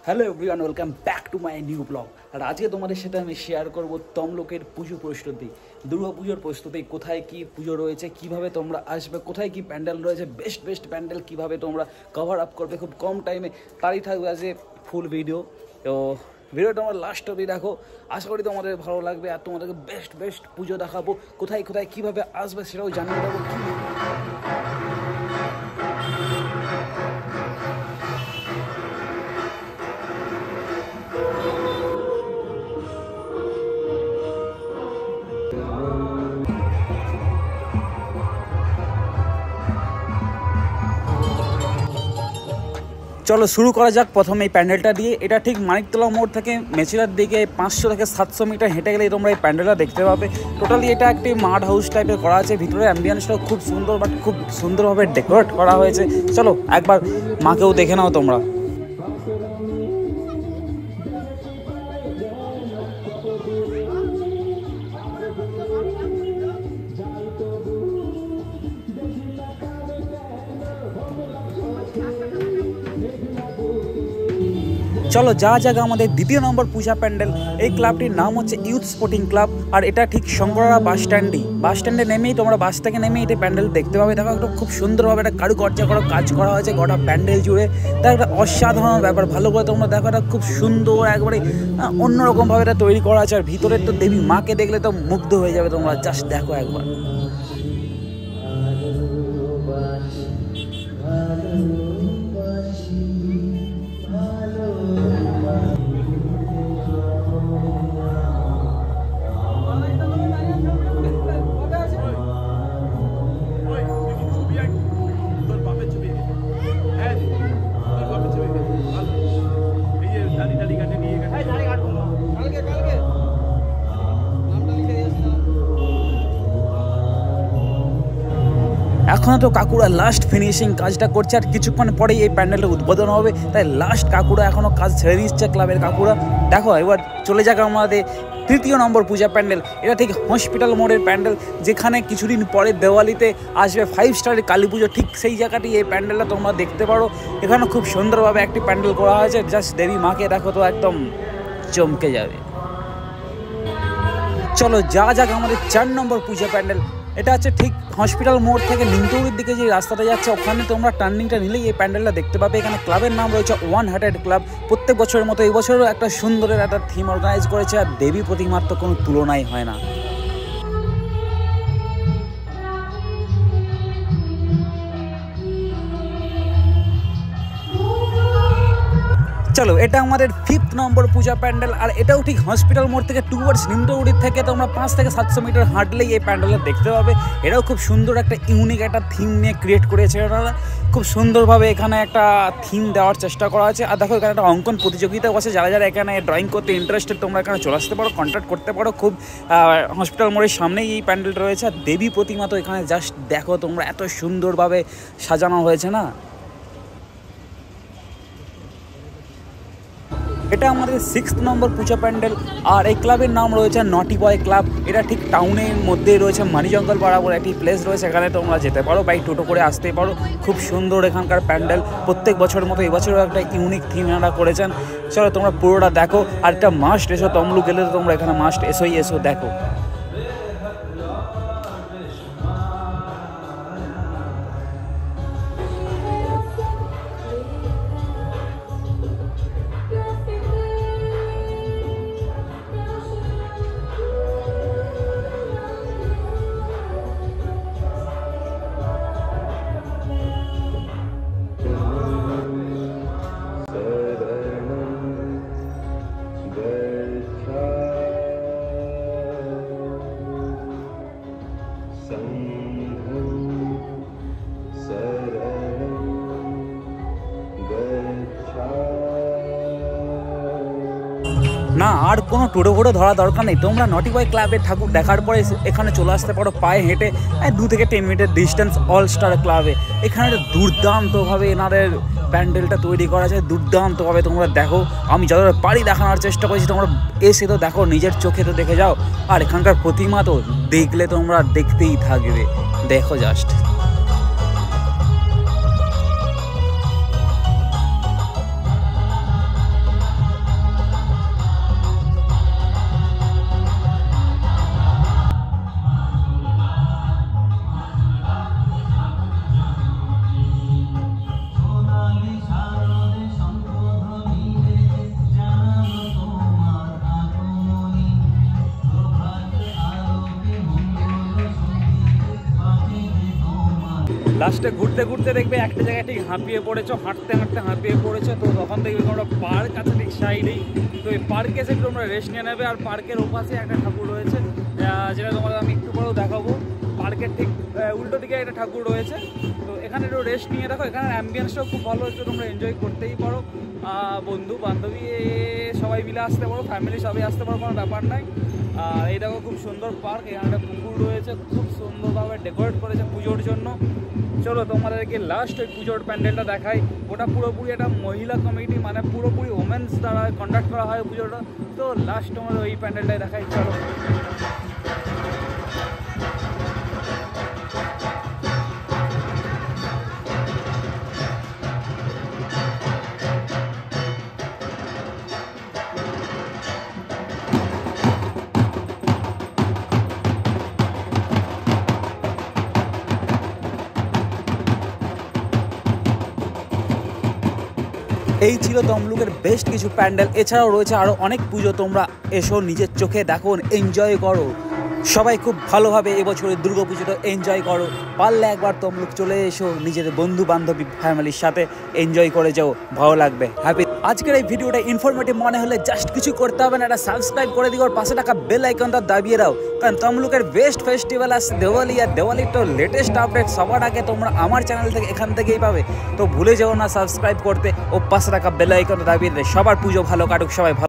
Hello everyone, welcome back to my new blog. আর আজকে তোমাদের সাথে আমি শেয়ার করব তমলুকের পুজো প্রস্তুতি, দুর্গা পুজোর প্রস্তুতি। কোথায় কি পুজো রয়েছে, কিভাবে তোমরা আসবে, কোথায় কি প্যান্ডেল রয়েছে, বেস্ট প্যান্ডেল কিভাবে তোমরা কভার আপ করবে খুব কম টাইমে, তারই থাকবে আজকে ফুল ভিডিও। তো ভিডিওটা আমার লাস্ট অবধি দেখো, আশা করি তোমাদের ভালো লাগবে। আর তোমাদেরকে বেস্ট পুজো দেখাবো, কোথায় কীভাবে আসবে সেটাও জানিয়ে দেবো। চলো শুরু করা যাক প্রথমে এই প্যান্ডেলটা দিয়ে। এটা ঠিক মানিকতলা মোড় থেকে মেছিলার দিকে 500 থেকে 700 মিটার হেঁটে গেলেই তোমরা এই প্যান্ডেলটা দেখতে পাবে। টোটালি এটা একটি মাড হাউস টাইপের করা আছে, ভিতরে অ্যাম্বিয়েন্সটাও খুব সুন্দর, বাট খুব সুন্দরভাবে ডেকোরেট করা হয়েছে। চলো একবার মাকেও দেখে নাও তোমরা। চলো যা জায়গা আমাদের দ্বিতীয় নম্বর পূজা প্যান্ডেল। এই ক্লাবটির নাম হচ্ছে ইউথ স্পোর্টিং ক্লাব, আর এটা ঠিক শঙ্কররা বাস স্ট্যান্ডে নেমেই তোমরা বাস থেকে নেমেই এটা প্যান্ডেল দেখতে পাবে। দেখো একটা খুব সুন্দরভাবে একটা কারুকার্য করা কাজ করা হয়েছে গোটা প্যান্ডেল জুড়ে। তার একটা অসাধারণ ব্যাপার, ভালো করে তোমরা দেখো, এটা খুব সুন্দর একবারে অন্যরকমভাবে এটা তৈরি করা আছে। আর ভিতরে তো দেবী মাকে দেখলে তো মুগ্ধ হয়ে যাবে তোমরা, জাস্ট দেখো একবার। এখনও তো কাকুরা লাস্ট ফিনিশিং কাজটা করছে, আর কিছুক্ষণ পরেই এই প্যান্ডেলটা উদ্বোধন হবে। তাই লাস্ট কাকুরা এখনও কাজ ছেড়ে দিচ্ছে ক্লাবের কাকুরা। দেখো এবার চলে যাক আমাদের তৃতীয় নম্বর পূজা প্যান্ডেল। এটা ঠিক হসপিটাল মোড়ের প্যান্ডেল, যেখানে কিছুদিন পরে দেওয়ালিতে আসবে 5 স্টারের কালী পুজো। ঠিক সেই জায়গাটি এই প্যান্ডেলটা তোমরা দেখতে পারো। এখানে খুব সুন্দরভাবে একটি প্যান্ডেল করা হয়েছে, জাস্ট দেবী মাকে দেখো তো একদম চমকে যাবে। চলো যা যাক আমাদের 4 নম্বর পূজা প্যান্ডেল। এটা হচ্ছে ঠিক হসপিটাল মোড় থেকে নিমতৌড়ির দিকে যে রাস্তাটা যাচ্ছে, ওখানে তোমরা টার্নিংটা নিলেই এই প্যান্ডেলটা দেখতে পাবে। এখানে ক্লাবের নাম রয়েছে ওয়ান হার্টেড ক্লাব। প্রত্যেক বছরের মতো এই বছরও একটা সুন্দরের একটা থিম অর্গানাইজ করেছে, আর দেবী প্রতিমার তো কোনো তুলনাই হয় না। চলো এটা আমাদের 5th নম্বর পূজা প্যান্ডেল, আর এটাও ঠিক হসপিটাল মোড় থেকে টুয়ার্ডস নিমতৌড়ির থেকে তোমরা 5 থেকে 700 মিটার হাঁটলেই এই প্যান্ডেলটা দেখতে পাবে। এটাও খুব সুন্দর একটা ইউনিক একটা থিম নিয়ে ক্রিয়েট করেছে ওনারা। খুব সুন্দরভাবে এখানে একটা থিম দেওয়ার চেষ্টা করা আছে। আর দেখো এখানে একটা অঙ্কন প্রতিযোগিতাও আছে, যারা এখানে ড্রয়িং করতে ইন্টারেস্টেড তোমরা এখানে চলে আসতে পারো, কন্ট্যাক্ট করতে পারো। খুব হসপিটাল মোড়ের সামনেই এই প্যান্ডেলটা রয়েছে। আর দেবী প্রতিমা তো এখানে জাস্ট দেখো তোমরা, এত সুন্দরভাবে সাজানো হয়েছে না। এটা আমাদের 6th নম্বর পূজা প্যান্ডেল, আর এই ক্লাবের নাম রয়েছে নটি বয় ক্লাব। এটা ঠিক টাউনের মধ্যেই রয়েছে, মানিজঙ্গল পাড়া বলে একটি প্লেস রয়েছে, এখানে তোমরা যেতে পারো, বাইক টোটো করে আসতে পারো। খুব সুন্দর এখানকার প্যান্ডেল, প্রত্যেক বছরের মতো এবছরও একটা ইউনিক থিম এনারা করেছেন। চলো তোমরা পুরোটা দেখো, আর এটা মাস্ট এসো, তমলুক গেলে তো তোমরা এখানে মাস্ট এসো দেখো। না আর কোনো টোটো ফোটো ধরা দরকার নেই, তোমরা নটি বয় ক্লাবের ঠাকুর দেখার পরে এখানে চলে আসতে পারো পায়ে হেঁটে 2 থেকে 10 মিনিটের ডিস্টেন্স অল স্টার ক্লাবে। এখানে দুর্দান্তভাবে এনাদের প্যান্ডেলটা তৈরি করা আছে, দুর্দান্তভাবে তোমরা দেখো। আমি যতটা পারি দেখানোর চেষ্টা করেছি, তোমরা এসে তো দেখো, নিজের চোখে তো দেখে যাও। আর এখানকার প্রতিমা তো দেখলে তোমরা দেখতেই থাকবে, দেখো জাস্ট। লাস্টে ঘুরতে ঘুরতে দেখবে একটা জায়গায় ঠিক হাঁপিয়ে পড়েছো, হাঁটতে হাঁটতে হাঁপিয়ে পড়েছো, তো তখন দেখবে তোমরা পার্ক আছে ঠিক সাইডেই, তো এই পার্কে এসে তোমরা রেস্ট নিয়ে নেবে। আর পার্কের ওপাশে একটা ঠাকুর রয়েছে, যেটা তোমাদের আমি একটু পরেও দেখাবো। পার্কের ঠিক উল্টো দিকে একটা ঠাকুর রয়েছে, তো এখানে একটু রেস্ট নিয়ে রাখো। এখানে অ্যাম্বিয়েন্সটাও খুব ভালো হচ্ছে, তোমরা এনজয় করতেই পারো। বন্ধু বান্ধবী সবাই মিলে আসতে পারো, ফ্যামিলি সবাই আসতে পারো, কোনো ব্যাপার নাই। আর এই দেখো খুব সুন্দর পার্ক, এখানে একটা পুকুর রয়েছে, খুব সুন্দরভাবে ডেকোরেট করেছে পুজোর জন্য। চলো তোমাদেরকে লাস্ট ওই পুজোর প্যান্ডেলটা দেখাই। ওটা পুরোপুরি একটা মহিলা কমিটি, মানে পুরোপুরি ওমেন্স দ্বারা কন্ডাক্ট করা হয় পুজোটা। তো লাস্ট তোমাদের ওই প্যান্ডেলটাই দেখাই, চলো। এই ছিল তমলুকের বেস্ট কিছু প্যান্ডেল। এছাড়াও রয়েছে আরও অনেক পুজো, তোমরা এসো নিজের চোখে দেখো, এনজয় করো। সবাই খুব ভালোভাবে এবছরের দুর্গা পুজোটা এনজয় করো। পারলে একবার তমলুক চলে এসো, নিজের বন্ধু বান্ধবী ফ্যামিলির সাথে এনজয় করে যাও, ভালো লাগবে। হ্যাপি। আজকের এই ভিডিওটা ইনফরমেটিভ মনে হলে জাস্ট কিছু করতে হবে না, একটা সাবস্ক্রাইব করে দিও, আর পাশে থাকা বেল আইকনটা দাবিয়ে দাও, কারণ তমলুকের বেস্ট ফেস্টিভ্যাল আসছে দিওয়ালি। আর দিওয়ালির তো লেটেস্ট আপডেট সবার আগে তোমরা আমার চ্যানেল থেকে এখান থেকেই পাবে। তো ভুলে যাও না সাবস্ক্রাইব করতে ও পাশে থাকা বেল আইকনটা দাবিয়ে দেয়। সবার পুজো ভালো কাটুক, সবাই ভালো।